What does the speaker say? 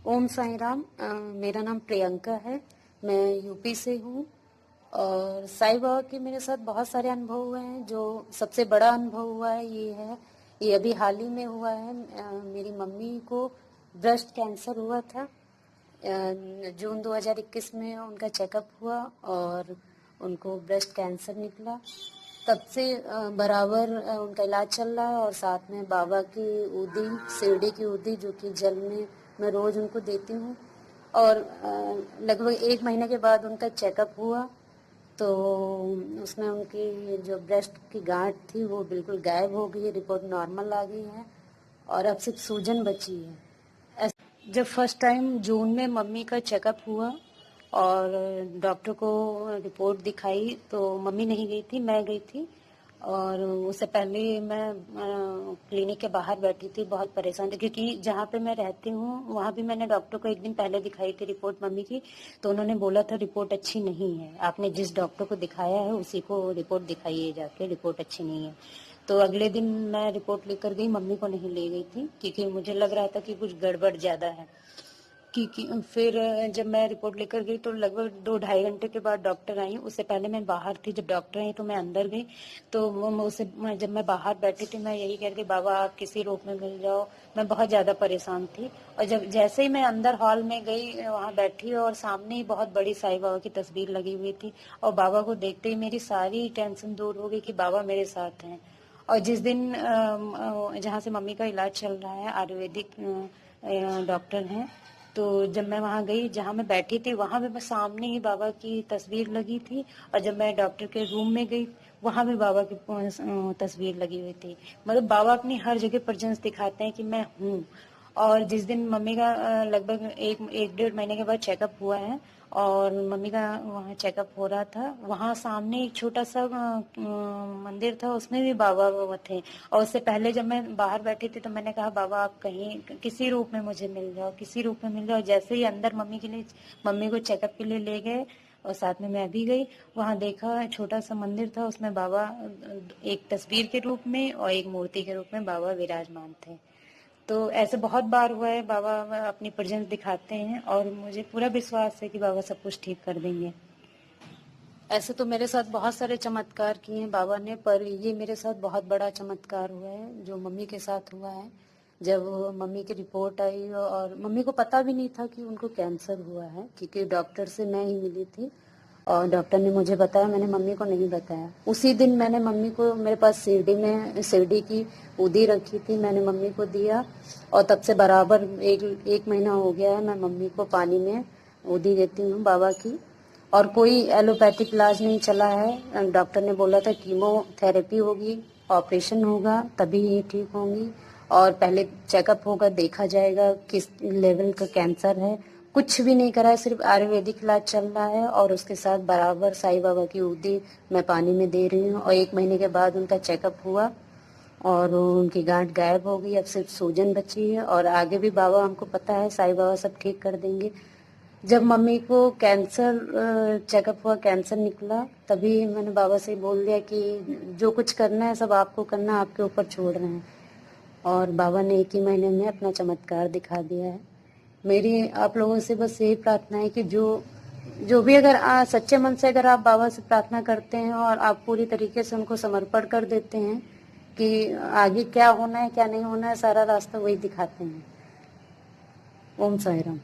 ओम साई राम। मेरा नाम प्रियंका है। मैं यूपी से हूँ। और साईं बाबा के मेरे साथ बहुत सारे अनुभव हुए हैं। जो सबसे बड़ा अनुभव हुआ है ये अभी हाल ही में हुआ है। मेरी मम्मी को ब्रेस्ट कैंसर हुआ था। जून 2021 में उनका चेकअप हुआ और उनको ब्रेस्ट कैंसर निकला। तब से बराबर उनका इलाज चल रहा है। और साथ में बाबा की उदी, शिरडी की उदी, जो कि जल में मैं रोज उनको देती हूँ। और लगभग 1 महीने के बाद उनका चेकअप हुआ तो उसमें उनकी जो ब्रेस्ट की गांठ थी वो बिल्कुल गायब हो गई, रिपोर्ट नॉर्मल आ गई है और अब सिर्फ सूजन बची है। जब फर्स्ट टाइम जून में मम्मी का चेकअप हुआ और डॉक्टर को रिपोर्ट दिखाई तो मम्मी नहीं गई थी, मैं गई थी। और उससे पहले मैं क्लिनिक के बाहर बैठी थी, बहुत परेशान थी क्योंकि जहाँ पे मैं रहती हूँ वहाँ भी मैंने डॉक्टर को 1 दिन पहले दिखाई थी रिपोर्ट मम्मी की। तो उन्होंने बोला था रिपोर्ट अच्छी नहीं है, आपने जिस डॉक्टर को दिखाया है उसी को रिपोर्ट दिखाइए जाके, रिपोर्ट अच्छी नहीं है। तो अगले दिन मैं रिपोर्ट लेकर गई, मम्मी को नहीं ले गई थी क्योंकि मुझे लग रहा था कि कुछ गड़बड़ ज़्यादा है। कि फिर जब मैं रिपोर्ट लेकर गई तो लगभग 2 ढाई घंटे के बाद डॉक्टर आई। उससे पहले मैं बाहर थी, जब डॉक्टर आई तो मैं अंदर गई। तो जब मैं बाहर बैठी थी मैं यही कह रही थी, बाबा आप किसी रूप में मिल जाओ। मैं बहुत ज़्यादा परेशान थी। और जब जैसे ही मैं अंदर हॉल में गई, वहाँ बैठी और सामने ही बहुत बड़ी साईं बाबा की तस्वीर लगी हुई थी। और बाबा को देखते ही मेरी सारी टेंशन दूर हो गई कि बाबा मेरे साथ हैं। और जिस दिन जहाँ से मम्मी का इलाज चल रहा है, आयुर्वेदिक डॉक्टर हैं। तो जब मैं वहाँ गई, जहाँ मैं बैठी थी वहाँ भी मैं सामने ही बाबा की तस्वीर लगी थी। और जब मैं डॉक्टर के रूम में गई वहाँ भी बाबा की तस्वीर लगी हुई थी। मतलब बाबा अपनी हर जगह प्रेजेंस दिखाते हैं कि मैं हूँ। और जिस दिन मम्मी का लगभग एक 1.5 महीने के बाद चेकअप हुआ है और मम्मी का वहाँ चेकअप हो रहा था, वहाँ सामने एक छोटा सा मंदिर था, उसमें भी बाबा वो थे। और उससे पहले जब मैं बाहर बैठी थी तो मैंने कहा बाबा आप कहीं किसी रूप में मुझे मिल जाओ, किसी रूप में मिल जाओ। जैसे ही अंदर मम्मी को चेकअप के लिए ले गए और साथ में मैं भी गई, वहाँ देखा छोटा सा मंदिर था, उसमें बाबा एक तस्वीर के रूप में और एक मूर्ति के रूप में बाबा विराजमान थे। तो ऐसे बहुत बार हुआ है, बाबा अपनी प्रेजेंस दिखाते हैं और मुझे पूरा विश्वास है कि बाबा सब कुछ ठीक कर देंगे। ऐसे तो मेरे साथ बहुत सारे चमत्कार किए हैं बाबा ने, पर ये मेरे साथ बहुत बड़ा चमत्कार हुआ है जो मम्मी के साथ हुआ है। जब मम्मी की रिपोर्ट आई और मम्मी को पता भी नहीं था कि उनको कैंसर हुआ है क्योंकि डॉक्टर से मैं ही मिली थी और डॉक्टर ने मुझे बताया, मैंने मम्मी को नहीं बताया। उसी दिन मैंने मम्मी को, मेरे पास शिरडी की उदी रखी थी, मैंने मम्मी को दिया। और तब से बराबर एक महीना हो गया है मैं मम्मी को पानी में उदी देती हूँ बाबा की। और कोई एलोपैथिक इलाज नहीं चला है। डॉक्टर ने बोला था कीमोथेरेपी होगी, ऑपरेशन होगा तभी ये ठीक होंगी। और पहले चेकअप होगा, देखा जाएगा किस लेवल का कैंसर है। कुछ भी नहीं करा है, सिर्फ आयुर्वेदिक इलाज चल रहा है और उसके साथ बराबर साईं बाबा की उदी मैं पानी में दे रही हूँ। और 1 महीने के बाद उनका चेकअप हुआ और उनकी गांठ गायब हो गई, अब सिर्फ सूजन बची है। और आगे भी बाबा, हमको पता है साईं बाबा सब ठीक कर देंगे। जब मम्मी को कैंसर चेकअप हुआ, कैंसर निकला, तभी मैंने बाबा से बोल दिया कि जो कुछ करना है सब आपको करना, आपके ऊपर छोड़ रहे हैं। और बाबा ने 1 ही महीने में अपना चमत्कार दिखा दिया है। मेरी आप लोगों से बस यही प्रार्थना है कि जो जो भी अगर सच्चे मन से अगर आप बाबा से प्रार्थना करते हैं और आप पूरी तरीके से उनको समर्पण कर देते हैं कि आगे क्या होना है क्या नहीं होना है, सारा रास्ता वही दिखाते हैं। ओम साई राम।